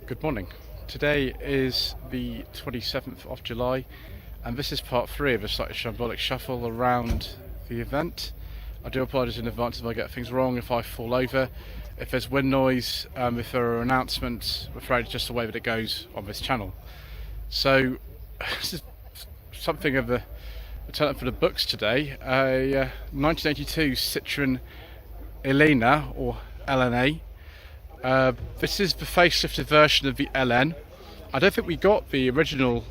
Good morning. Today is the 27th of July and this is part 3 of a slightly shambolic shuffle around the event. I do apologise in advance if I get things wrong, if I fall over, if there's wind noise, if there are announcements. I'm afraid it's just the way that it goes on this channel. So this is something of a turn up for the books today. A 1982 Citroen Elena or LNA. This is the facelifted version of the LN. I don't think we got the original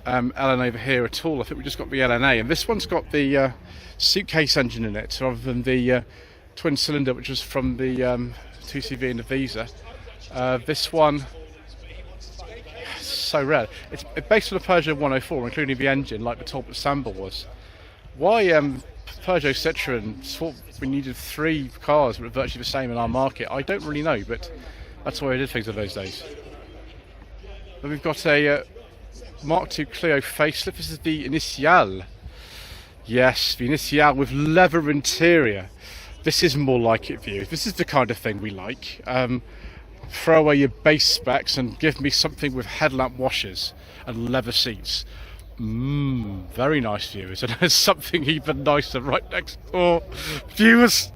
LN over here at all. I think we just got the LNA, and this one's got the suitcase engine in it rather than the twin cylinder which was from the 2CV and the Visa. This one, so rare. It's based on a Peugeot 104, including the engine, like the Talbot Samba was. Why Peugeot Citroen thought we needed 3 cars that were virtually the same in our market, I don't really know, but that's the way I did things in those days. Then we've got a Mark II Clio facelift. This is the Initial. Yes, the Initial with leather interior. This is more like it, viewers. This is the kind of thing we like. Throw away your base specs and give me something with headlamp washers and leather seats. Very nice, viewers, and there's something even nicer right next door. Viewers,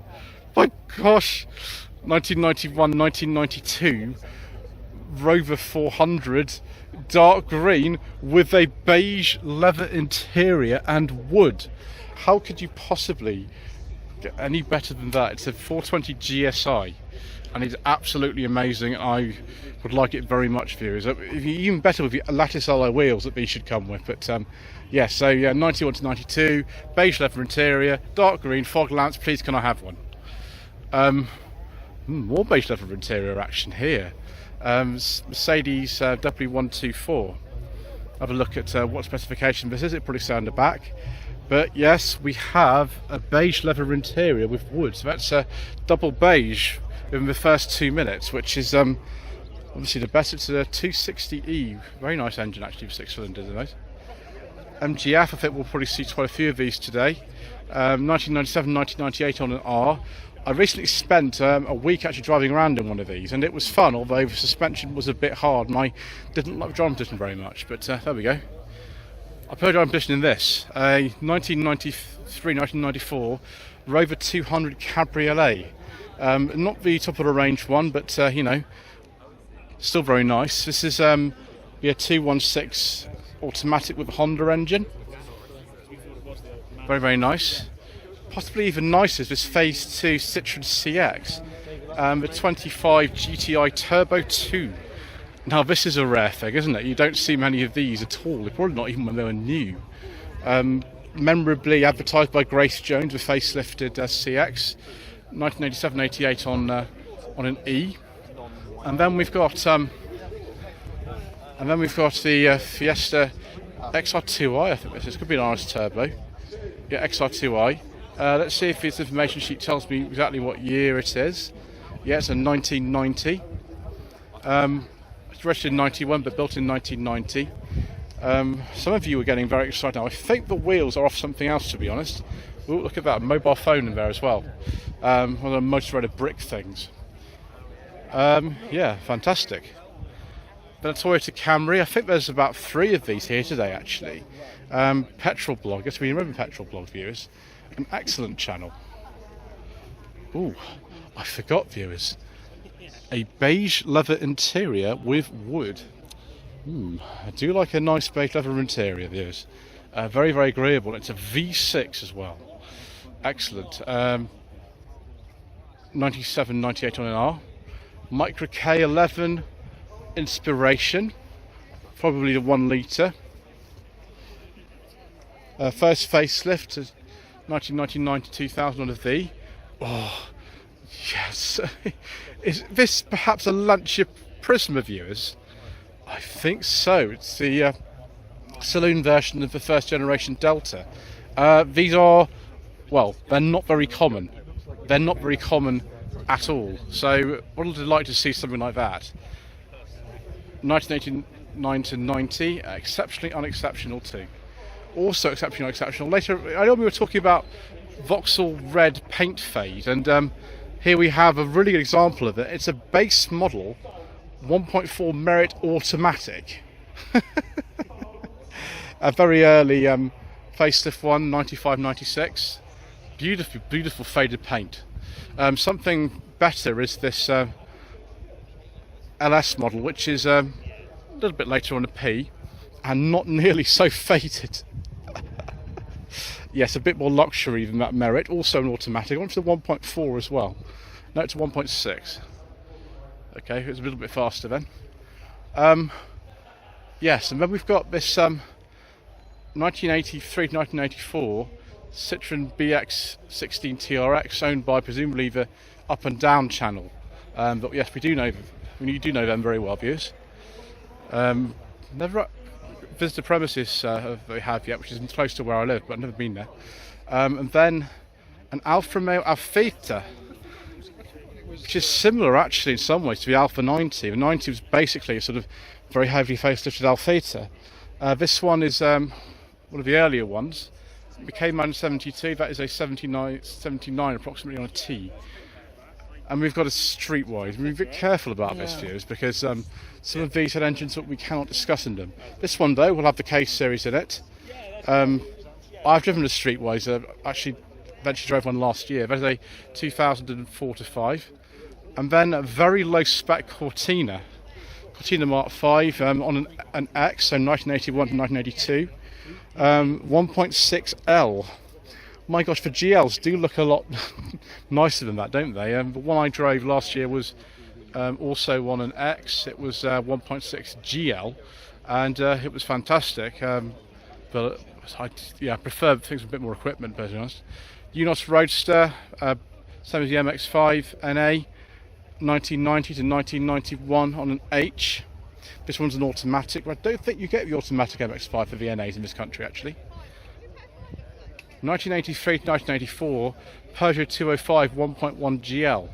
my gosh, 1991, 1992 Rover 400, dark green with a beige leather interior and wood. How could you possibly get any better than that? It's a 420 GSI. And it's absolutely amazing. I would like it very much, viewers. Even better with the lattice alloy wheels that these should come with. But yeah, so yeah, 91 to 92, beige leather interior, dark green, fog lamps. Please, can I have one? More beige leather interior action here. Mercedes W124. Have a look at what specification this is. It probably sound the back. But yes, we have a beige leather interior with wood. So that's a double beige in the first 2 minutes, which is obviously the best. It's a 260E, very nice engine actually for 6 cylinders, isn't it? MGF, I think we'll probably see quite a few of these today. 1997, 1998 on an R. I recently spent a week actually driving around in one of these, and it was fun, although the suspension was a bit hard and I didn't like the driving position very much, but there we go. I put a driving position in this, a 1993, 1994 Rover 200 Cabriolet. Not the top of the range one, but you know, still very nice. This is a 216 automatic with a Honda engine. Very, very nice. Possibly even nicer is this Phase 2 Citroen CX, the 25 GTI Turbo 2. Now this is a rare thing, isn't it? You don't see many of these at all. They're probably not even when they were new. Memorably advertised by Grace Jones with facelifted CX. 1987-88 on an E, and then we've got the Fiesta XR2i. I think this could be an RS Turbo. Yeah, XR2i. Let's see if this information sheet tells me exactly what year it is. Yeah, it's a 1990. It's registered in 91, but built in 1990. Some of you are getting very excited now. I think the wheels are off something else, to be honest. Ooh, look at that, mobile phone in there as well. One of the motor-rated brick things. Yeah, fantastic. Then a Toyota Camry. I think there's about 3 of these here today, actually. Petrol Blog. I guess we remember Petrol Blog, viewers. An excellent channel. Ooh, I forgot, viewers. A beige leather interior with wood. I do like a nice beige leather interior, viewers. Very, very agreeable. It's a V6 as well. Excellent. 97, 98 on an R. Micro K11 Inspiration. Probably the 1 litre. First facelift, 1999 to 2000 on a V. Oh, yes. Is this perhaps a Lancia Prisma, viewers? I think so. It's the saloon version of the first generation Delta. These are, well, they're not very common. They're not very common at all. So what a delight to see something like that. 1989 to 90, exceptionally unexceptional too. Also exceptionally unexceptional. Later, I know we were talking about Vauxhall Red paint fade, and here we have a really good example of it. It's a base model 1.4 Merit automatic. A very early facelift one, 95, 96. Beautiful, beautiful faded paint. Something better is this LS model, which is a little bit later on a P, and not nearly so faded. Yes, a bit more luxury than that Merit. Also an automatic. I went for the 1.4 as well. No, it's 1.6. Okay, it's a little bit faster then. Yes, and then we've got this 1983 to 1984 Citroen BX16 TRX, owned by presumably the up and down channel. But yes, we do know them very well, viewers. Never visited the premises that they have yet, which is close to where I live, but I've never been there. And then an Alfa Romeo Alfetta, which is similar actually in some ways to the Alfa 90. The 90 was basically a sort of very heavily facelifted Alfetta. This one is one of the earlier ones. It became out in 72. That is a 79 approximately on a T. And we've got a streetwise. We're a bit careful about this, viewers, because some of these had engines that we cannot discuss in them. This one, though, will have the K series in it. I've driven a streetwise. Actually, eventually drove one last year. That is a 2004 to 5. And then a very low spec Cortina Mark 5 on an X, so 1981 to 1982. 1.6L. My gosh, the GLs do look a lot nicer than that, don't they? The one I drove last year was also on an X. It was 1.6 GL, and it was fantastic. But I prefer things with a bit more equipment, to be honest. Unos Roadster, same as the MX-5 NA, 1990 to 1991 on an H. This one's an automatic, but I don't think you get the automatic MX-5 for VNAs in this country, actually. 1983 to 1984, Peugeot 205 1.1 GL.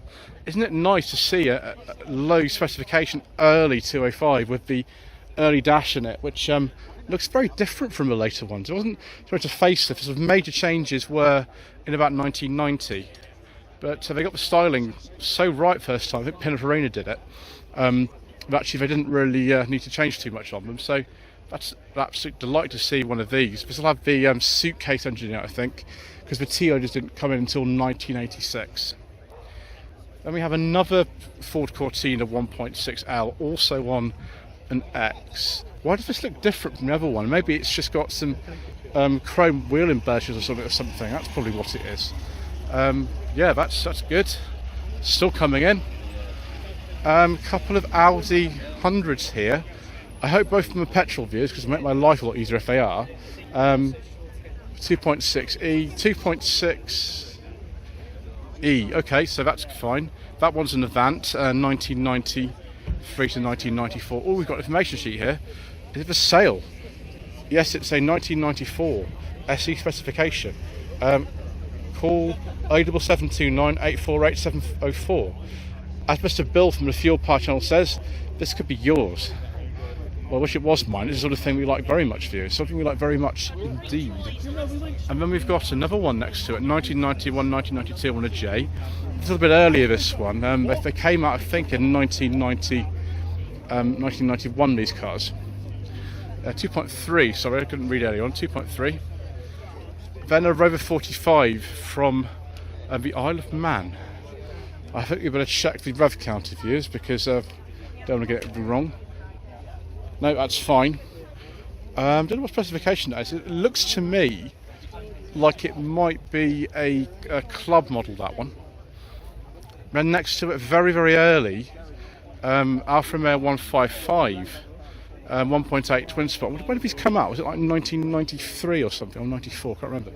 Isn't it nice to see a low specification early 205 with the early dash in it, which looks very different from the later ones. It wasn't sort of facelift. Sort of major changes were in about 1990, but they got the styling so right first time. I think Pininfarina did it. But actually, they didn't really need to change too much on them. So that's an absolute delight to see one of these. This will have the suitcase engine in it, I think, because the TO just didn't come in until 1986. Then we have another Ford Cortina 1.6L, also on an X. Why does this look different from the other one? Maybe it's just got some chrome wheel embellishments or something. That's probably what it is. Yeah, that's good. Still coming in. Couple of Audi 100s here. I hope both of them are petrol, viewers, because it'll make my life a lot easier if they are. 2.6E, 2.6E. Okay, so that's fine. That one's an Avant, 1993 to 1994. Oh, we've got an information sheet here. Is it for sale? Yes, it's a 1994 SE specification. Call 07729 848 704. As Mr. Bill from the Fuel Power channel says, this could be yours. Well, I wish it was mine. It's the sort of thing we like very much, viewers. Something we like very much indeed. And then we've got another one next to it, 1991, 1992 on a J. A little bit earlier, this one. They came out, I think, in 1991, these cars. 2.3, sorry, I couldn't read earlier on. 2.3. Then a Rover 45 from the Isle of Man. I think you better check the rev count, viewers, because don't want to get it wrong. No, that's fine. Don't know what specification that is. It looks to me like it might be a club model, that one. Then next to it, very, very early, Alfa Romeo 155, 1.8 twin spot. When did these come out? Was it like 1993 or something, or 94? I can't remember.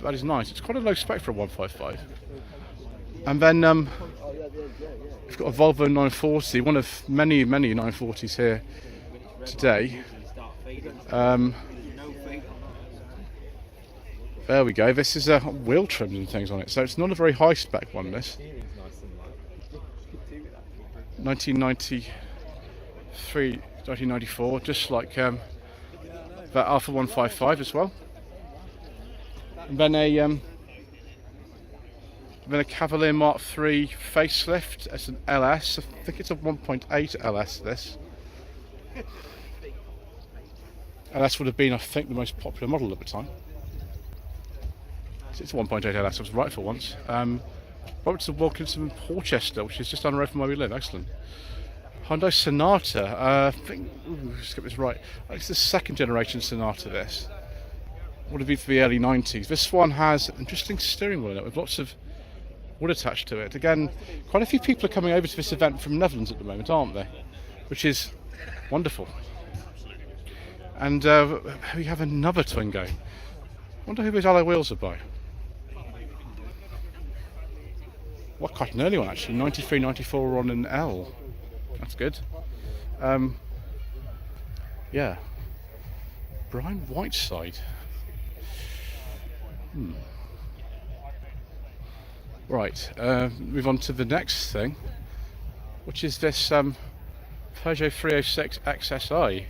That is nice. It's quite a low spec for a 155. And then we've got a Volvo 940, one of many, many 940s here today. There we go. This is wheel trims and things on it, so it's not a very high spec one. This 1993, 1994, just like that Alfa 155 as well. And then a Then a Cavalier Mark III facelift. It's an LS. I think it's a 1.8 LS. This LS would have been, I think, the most popular model at the time. It's a 1.8 LS. I was right for once. Robertson Wilkinson Porchester, which is just down the road from where we live. Excellent. Hyundai Sonata. I think. Let's get this right. It's the second generation Sonata. This would have been for the early 90s. This one has an interesting steering wheel in it with lots of wood attached to it. Again, quite a few people are coming over to this event from Netherlands at the moment, aren't they? Which is wonderful. And we have another Twingo. Wonder who those alloy wheels are by. What, quite an early one actually. 93, 94 on an L. That's good. Yeah. Brian Whiteside. Right, move on to the next thing, which is this Peugeot 306 XSI.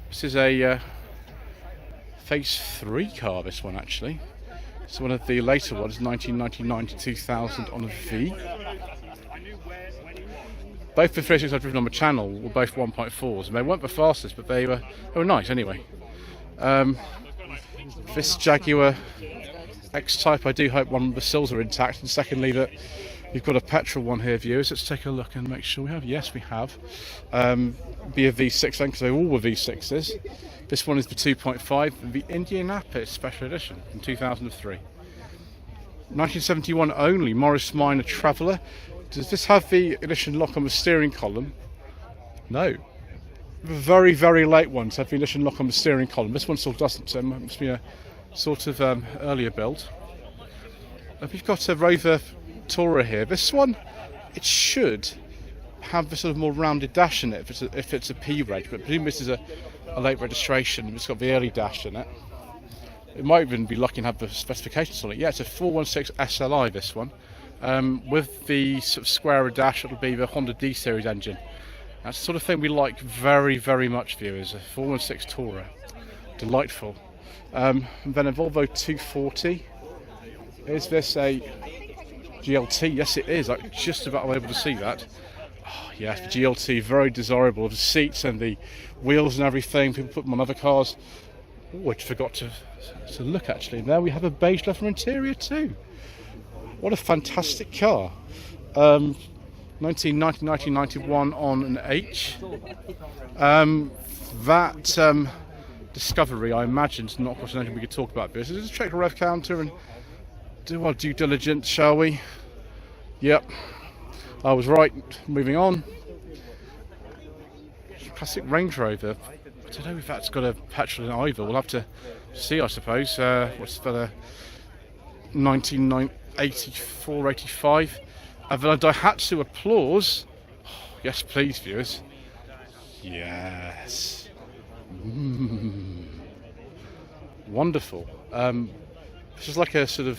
This is a Phase 3 car, this one actually. It's one of the later ones, 1999 to 2000 on a V. Both the 306 I've driven on the channel were both 1.4s, and they weren't the fastest, but they were nice anyway. This Jaguar X-Type, I do hope one of the sills are intact, and secondly that we've got a petrol one here, viewers. Let's take a look and make sure we have. Yes, we have. Be a V6 then, because they all were V6s. This one is the 2.5, the Indianapolis Special Edition from 2003. 1971 only, Morris Minor Traveller. Does this have the ignition lock on the steering column? No. The very, very late ones have the ignition lock on the steering column. This one still doesn't, so it must be a sort of earlier build. We've got a Rover Tourer here. This one, it should have the sort of more rounded dash in it if it's a P reg, but presumably this is a late registration. It's got the early dash in it. It might even be lucky and have the specifications on it. Yeah, it's a 416 SLI, this one. With the sort of squarer dash, it'll be the Honda D series engine. That's the sort of thing we like very, very much, viewers. A 416 Tourer, delightful. And then a Volvo 240. Is this a GLT? Yes, it is. I'm just about able to see that. Oh, yes, the GLT, very desirable. The seats and the wheels and everything. People put them on other cars. Oh, I forgot to look actually. There we have a beige leather interior too. What a fantastic car. 1990, 1991 on an H. That Discovery, I imagine, is not quite anything we could talk about. But let's check the rev counter and do our due diligence, shall we? Yep, I was right. Moving on. Classic Range Rover. I don't know if that's got a petrol in it either. We'll have to see, I suppose. What's the 1984, 85? And then a Daihatsu Applause. Oh, yes, please, viewers. Yes. Wonderful. This is like a sort of.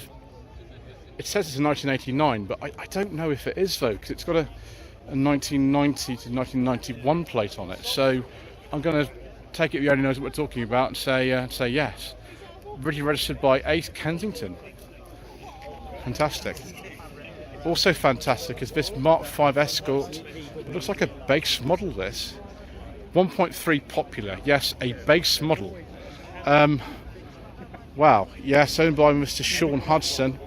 It says it's a 1989, but I don't know if it is though, because it's got a 1990 to 1991 plate on it. So I'm going to take it. He only knows what we're talking about, and say yes. Really registered by Ace Kensington. Fantastic. Also fantastic is this Mark V Escort. It looks like a base model. This 1.3 popular. Yes, a base model. Wow. Yes, owned by Mr. Sean Hudson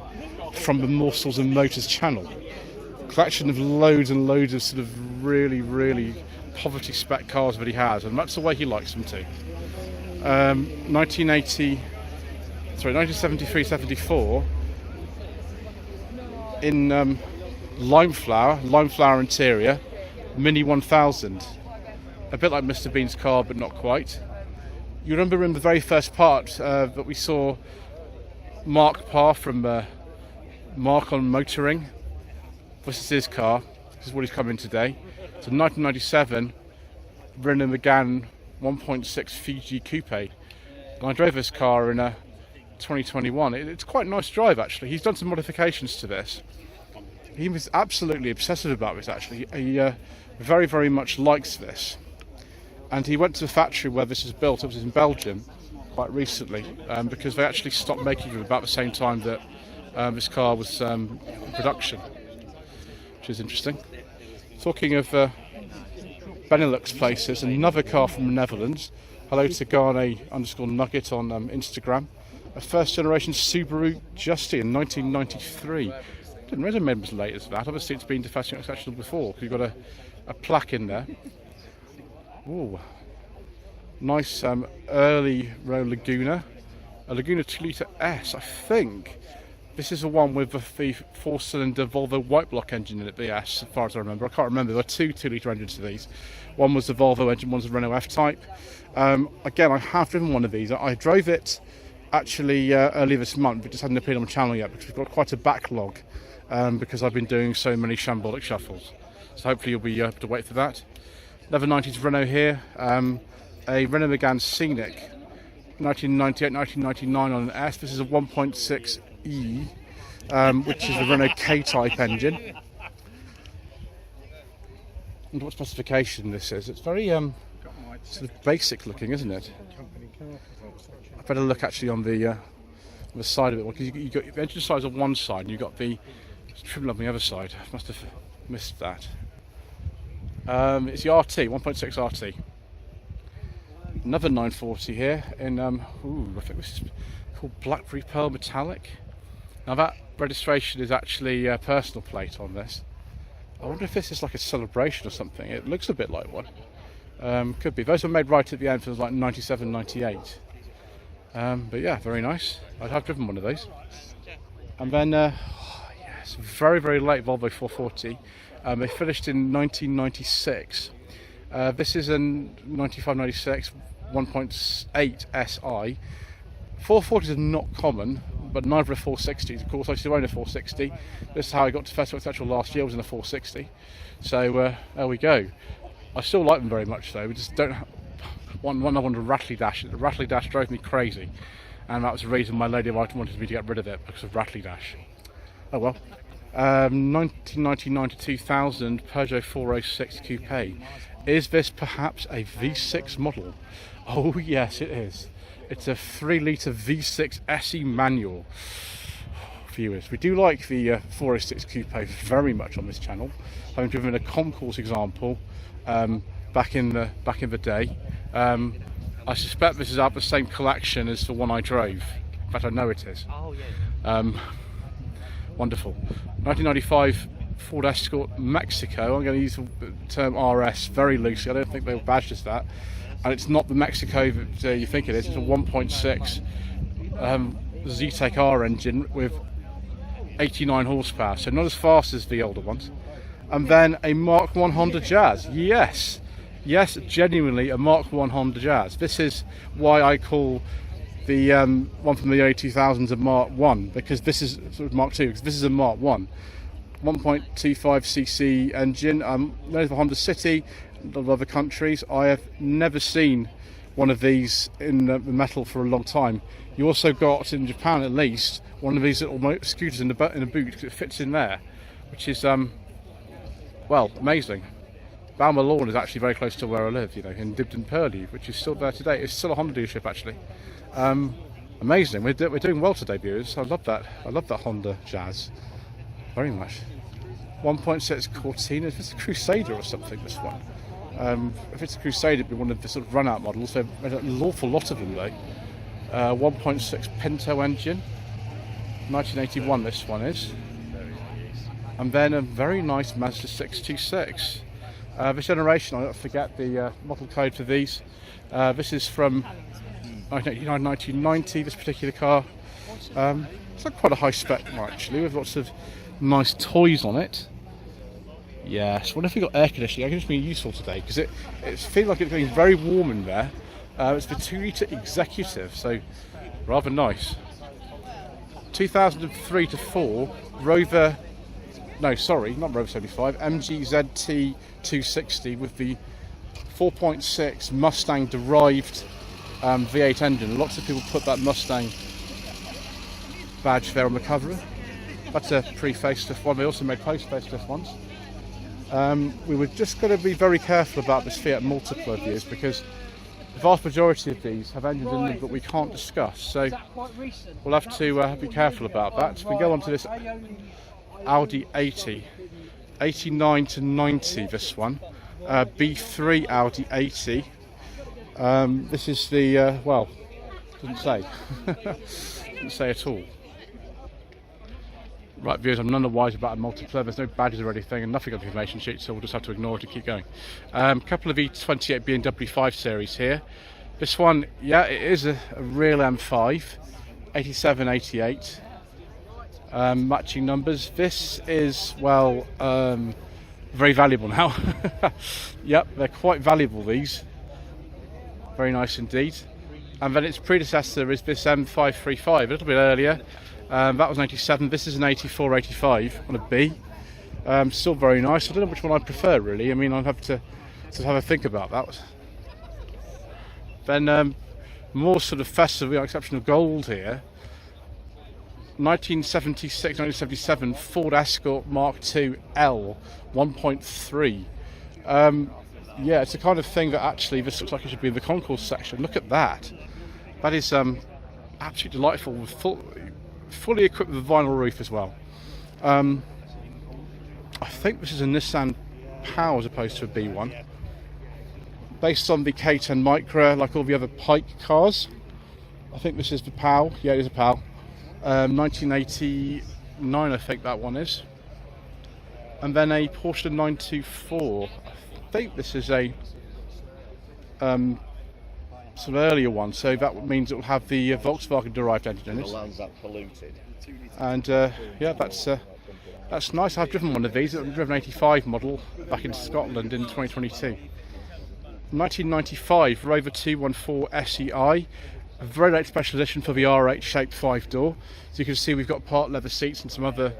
from the Morsels and Motors channel. Collection of loads and loads of sort of really, really poverty spec cars that he has, and that's the way he likes them too. 1973-74 in lime flower interior, Mini 1000. A bit like Mr. Bean's car, but not quite. You remember in the very first part that we saw Mark Parr from Mark on Motoring. This is his car. This is what he's come in today. It's a 1997 Renault Megane 1.6 Fiji Coupe. And I drove this car in 2021. It's quite a nice drive actually. He's done some modifications to this. He was absolutely obsessive about this actually. He very, very much likes this. And he went to the factory where this was built. It was in Belgium quite recently, because they actually stopped making them about the same time that this car was in production, which is interesting. Talking of Benelux places, another car from the Netherlands. Hello to Garne_Nugget on Instagram. A first generation Subaru Justy in 1993. Didn't really remember as late as that. Obviously it's been to Fashion Unexceptional before, because you've got a plaque in there. Ooh. Nice early Renault Laguna. A Laguna 2 litre S, I think. This is the one with the 4-cylinder Volvo white block engine in it, the S, as far as I remember. I can't remember. There are two 2-litre engines to these. One was the Volvo engine, one's the Renault F-Type. Again, I have driven one of these. I drove it actually earlier this month, but just hadn't appeared on the channel yet because we've got quite a backlog because I've been doing so many Shambolic shuffles. So hopefully you'll be able to wait for that. Another 90s Renault here. A Renault Megane Scenic, 1998-1999 on an S. This is a 1.6E, which is the Renault K-Type engine. I wonder what specification this is. It's very sort of basic looking, isn't it? I better look actually on the side of it, because you've got the engine size on one side and you've got the trim on the other side. I must have missed that. It's the RT, 1.6 RT. Another 940 here in, I think this is called Blackberry Pearl Metallic. Now that registration is actually a personal plate on this. I wonder if this is like a celebration or something. It looks a bit like one. Could be. Those were made right at the end, so it was like 97, 98. But yeah, very nice. I have driven one of those. And then, yes, very, very late Volvo 440. They finished in 1996. This is a 95-96 1.8 SI. 440s are not common, but neither are 460s. Of course, I still own a 460. This is how I got to Festival Unexceptional last year. I was in a 460. So there we go. I still like them very much, though. We just don't have one. I wanted a Rattly Dash. The Rattly Dash drove me crazy, and that was the reason my lady wife wanted me to get rid of it, because of Rattly Dash. Oh well. 1999 to 2000 Peugeot 406 Coupe. Is this perhaps a V6 model? Oh yes, it is. It's a 3-litre V6 SE manual. Viewers, we do like the 406 Coupe very much on this channel. Having driven a concourse example back in the day. I suspect this is out of the same collection as the one I drove. In fact, I know it is. Oh yeah. Wonderful. 1995 Ford Escort Mexico. I'm going to use the term RS very loosely. I don't think they'll badge as that. And it's not the Mexico that you think it is. It's a 1.6 Z-Tech R engine with 89 horsepower. So not as fast as the older ones. And then a Mark 1 Honda Jazz. Yes. Yes, genuinely a Mark 1 Honda Jazz. This is why I call the one from the early 2000s a Mark 1, because this is sort of Mark 2, because this is a Mark 1. 1.25cc engine, known for Honda City, a lot of other countries. I have never seen one of these in the metal for a long time. You also got, in Japan at least, one of these little scooters in a boot, because it fits in there, which is, well, amazing. Balmer Lawn is actually very close to where I live, you know, in Dibden Purley, which is still there today. It's still a Honda dealership, actually. Amazing. We're doing well today, viewers. I love that. I love that Honda Jazz very much. 1.6 Cortina. If it's a Crusader or something, this one. If it's a Crusader, it'd be one of the sort of run-out models. There's an awful lot of them, though. 1.6 Pinto engine. 1981, this one is. And then a very nice Mazda 626. This generation, I forget the model code for these. This is from 1990, this particular car. It's like quite a high spec one, actually, with lots of nice toys on it. Yes, what if we got air conditioning? Air conditioning is useful today, because it feels like it's getting very warm in there. It's the 2-litre Executive, so rather nice. 2003 to 4 Rover, no sorry, not Rover 75, MG ZT 260 with the 4.6 Mustang derived V8 engine. Lots of people put that Mustang badge there on the cover. That's a pre-facelift one. They also made post-facelift ones. We were just going to be very careful about this Fiat Multipla, viewers, because The vast majority of these have engines in them that we can't discuss, so we'll have to be careful about that. We go on to this Audi 80, 89 to 90, this one, B3 Audi 80. This is the, well, doesn't say, doesn't say at all. Right, viewers, I'm none the wiser about a multiplayer. There's no badges or anything, and nothing on the information sheet, so we'll just have to ignore it and keep going. Couple of E28 BMW 5 Series here. This one, yeah, it is a real M5, 87, 88. Matching numbers. This is, well, very valuable now. Yep, they're quite valuable, these. Very nice indeed. And then its predecessor is this M535, a little bit earlier. That was an 87, this is an 84, 85 on a B. Still very nice. I don't know which one I prefer really. I mean, I'll have to have a think about that. Then more sort of festive, Unexceptional gold here. 1976, 1977 Ford Escort Mark II L 1.3. Yeah, it's the kind of thing that actually this looks like it should be in the concourse section. Look at that. That is absolutely delightful, with fully equipped with a vinyl roof as well. I think this is a Nissan POW as opposed to a B1. Based on the K10 Micra, like all the other Pike cars. I think this is the POW. Yeah, it is a POW. 1989, I think that one is. And then a Porsche 924. I think this is a some earlier one, so that means it will have the Volkswagen derived engine in it. And yeah, that's nice. I've driven one of these. I've driven an 85 model back in Scotland in 2022. 1995 Rover 214 SEI, a very late special edition for the R8 shaped 5-door. So you can see we've got part leather seats and some other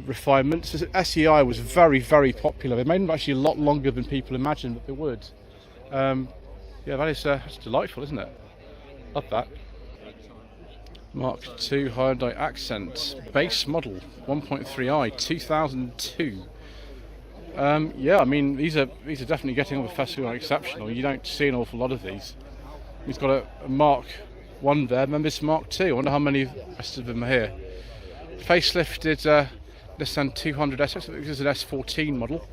refinements. SEI was very, very popular. They made them actually a lot longer than people imagined that they would. Yeah, that's delightful, isn't it? Love that. Mark II Hyundai Accent base model 1.3i 2002. Yeah, I mean these are definitely getting on the festival Unexceptional. You don't see an awful lot of these. He's got a Mark 1 there, and then this Mark 2. I wonder how many rest of them are here. Facelifted Nissan 200 S. This is an S14 model.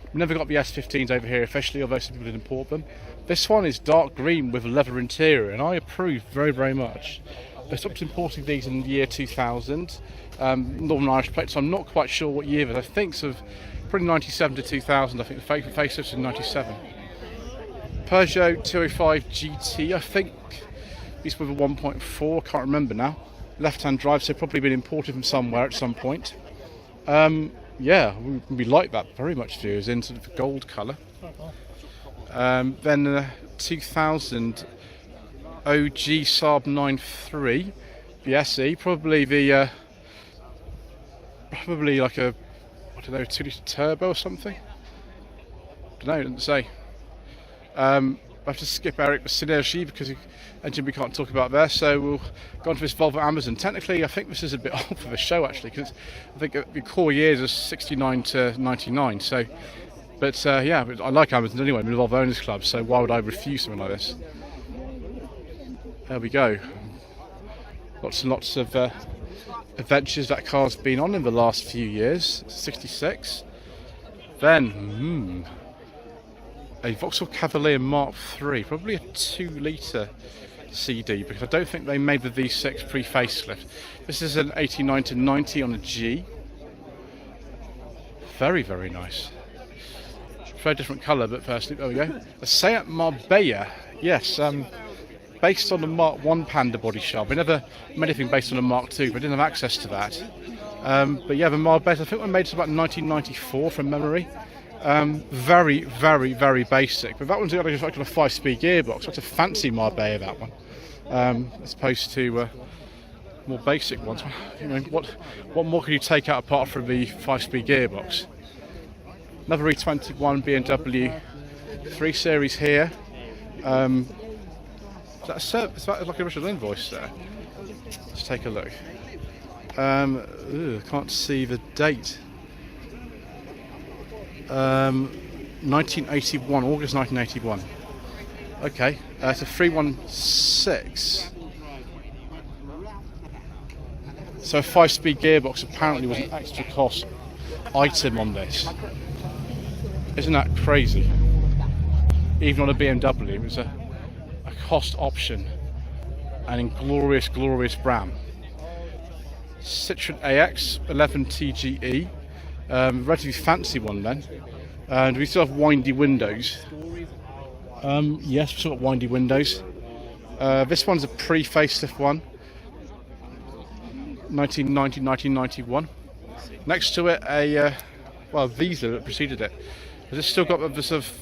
We've never got the S15s over here officially, although some people did import them. This one is dark green with a leather interior, and I approve very, very much. They stopped importing these in the year 2000. Northern Irish plates, so I'm not quite sure what year, but I think sort of probably 97 to 2000. I think the facelifts in 97. Peugeot 205 GT, I think it's with a 1.4, can't remember now. Left-hand drive, so probably been imported from somewhere at some point. Yeah, we like that very much, viewers, in sort of gold colour. Then 2000 OG Saab 9.3, the SE, probably like a, I don't know, 2-litre turbo or something. I don't know, it doesn't say. I have to skip Eric Synergy because the engine we can't talk about there, so we'll go on to this Volvo Amazon. Technically, I think this is a bit old for the show actually, because I think the core years are 69 to 99. So, but yeah, I like Amazon anyway. I'm in the Volvo Owners Club, so why would I refuse something like this? There we go. Lots and lots of adventures that car's been on in the last few years. 66. Then, a Vauxhall Cavalier Mark III, probably a 2-litre CD, because I don't think they made the V6 pre-facelift. This is an 89 to 90 on a G. Very, very nice. Very different colour, but firstly, there we go. A Seat Marbella, yes, based on the Mark I Panda body shop. We never made anything based on a Mark II, but I didn't have access to that. But yeah, the Marbella, I think we made it about 1994 from memory. Very, very, very basic. But that one's got like a 5-speed gearbox. That's a fancy Marbella, that one. As opposed to more basic ones. You know, what more can you take out apart from the 5-speed gearbox? Another E21 BMW 3 Series here. Is that like a original invoice there? Let's take a look. Can't see the date. 1981, August 1981. Okay, it's a 316. So a 5-speed gearbox apparently was an extra cost item on this. Isn't that crazy? Even on a BMW, it was a cost option. And in glorious, glorious brown. Citroen AX 11 TGE, relatively fancy one then. And we still have windy windows. Yes, we still got windy windows. This one's a pre-facelift one. 1990, 1991. Next to it, a Visa that preceded it. Has it still got this sort of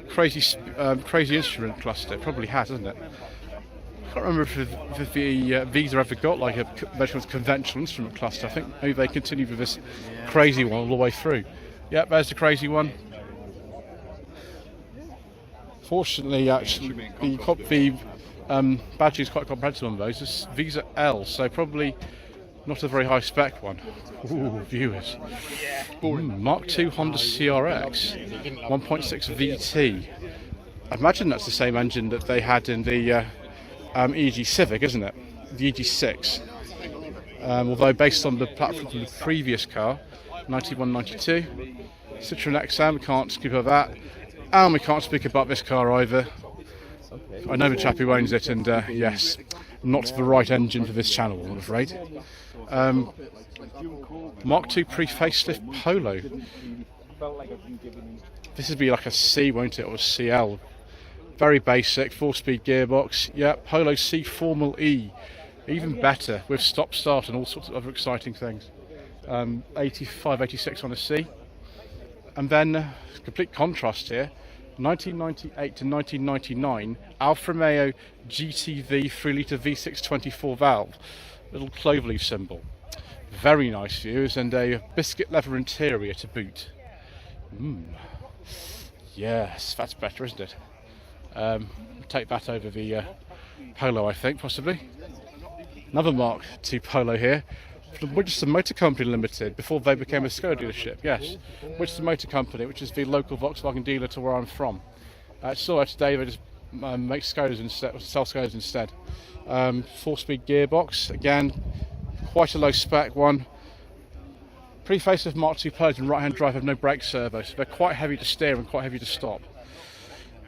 crazy instrument cluster? It probably has, hasn't it? I can't remember if the Visa ever got like a conventional instrument cluster. I think maybe they continued with this crazy one all the way through. Yep, there's the crazy one. Fortunately, actually, the badge is quite comprehensive on those. It's Visa L, so probably not a very high spec one. Ooh, viewers. Mark II Honda CRX 1.6 VT. I imagine that's the same engine that they had in the EG Civic, isn't it? The EG6. Although based on the platform from the previous car, 91-92. Citroen XM, we can't speak about that. And we can't speak about this car either. I know the chap who owns it, and yes, not the right engine for this channel, I'm afraid. Mark II pre-facelift Polo. This would be like a C, won't it, or a CL? Very basic, 4-speed gearbox. Yeah, Polo C Formal E, even better with stop-start and all sorts of other exciting things. 85, 86 on a C. And then complete contrast here. 1998 to 1999, Alfa Romeo GTV 3-litre V6 24 valve, little cloverleaf symbol. Very nice views, and a biscuit leather interior to boot. Yes, that's better, isn't it? Take that over the Polo, I think, possibly. Another Mark II Polo here, from Winchester Motor Company Limited, before they became a Skoda dealership. Yes, Winchester Motor Company, which is the local Volkswagen dealer to where I'm from. It's still there today, they just make Skodas instead, sell Skodas instead. 4-speed gearbox, again, quite a low spec one. Pre-facelift Mark II Polos and right-hand drive have no brake servo, so they're quite heavy to steer and quite heavy to stop.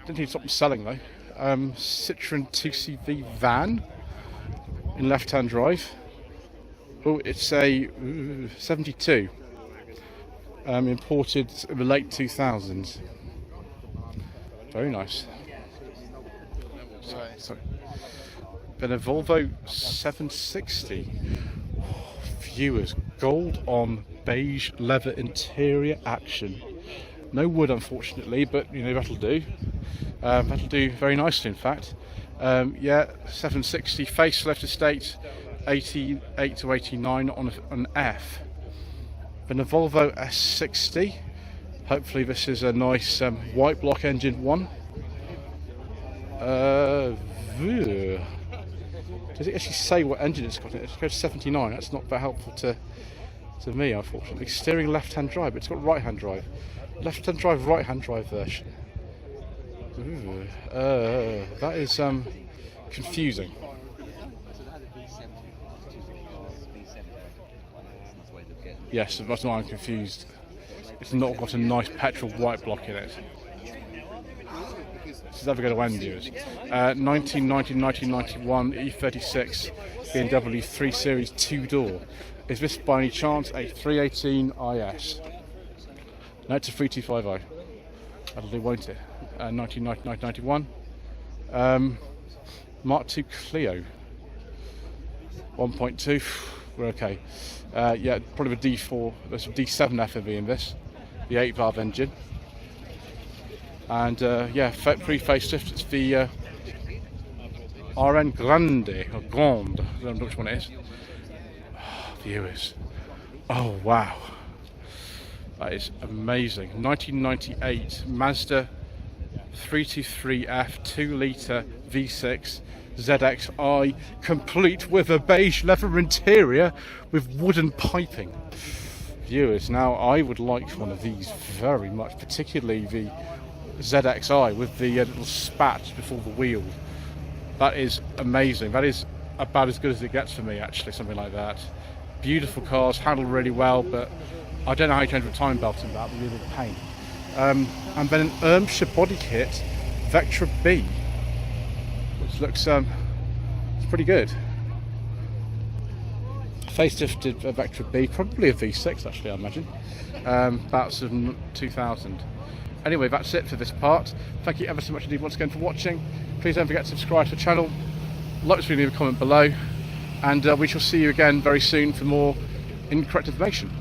Didn't need to stop them selling though. Citroen 2CV van in left-hand drive. Oh, it's a 72, imported in the late 2000s. Very nice. Sorry. Then a Volvo 760. Viewers, gold on beige leather interior action. No wood, unfortunately, but you know that'll do. That'll do very nicely, in fact. Yeah, 760 facelift estate. 88 to 89 on an F. Then a Volvo S60. Hopefully this is a nice white block engine one. Does it actually say what engine it's got? It goes 79. That's not that helpful to me, unfortunately. Steering left-hand drive, but it's got right-hand drive. Left-hand drive, right-hand drive version. That is confusing. Yes, that's why I'm confused. It's not got a nice petrol white block in it. This is never going to end, viewers. 1990, 1991 E36 BMW 3 Series 2-door. Is this by any chance a 318 IS? No, it's a 3250. That'll do, won't it? 1990, 1991. Mark II Clio 1.2. We're okay. Yeah, probably a D4, there's a D7 FMV in this, the 8-valve engine. And yeah, pre-facelift, it's the RN Grande, or Grande, I don't know which one it is. Viewers, oh wow, that is amazing. 1998 Mazda 323F 2-litre V6 ZXi, complete with a beige leather interior with wooden piping. Viewers, now I would like one of these very much, particularly the ZXi with the little spat before the wheel. That is amazing. That is about as good as it gets for me, actually, something like that. Beautiful cars, handle really well, but I don't know how you change the time belt in that. Would be a little pain. And then an Shambolic kit, Vectra B, which looks it's pretty good. Facelifted Vectra B, probably a V6 actually, I imagine. About 2000. Anyway, that's it for this part. Thank you ever so much indeed once again for watching. Please don't forget to subscribe to the channel. Like this video, leave a comment below, and we shall see you again very soon for more incorrect information.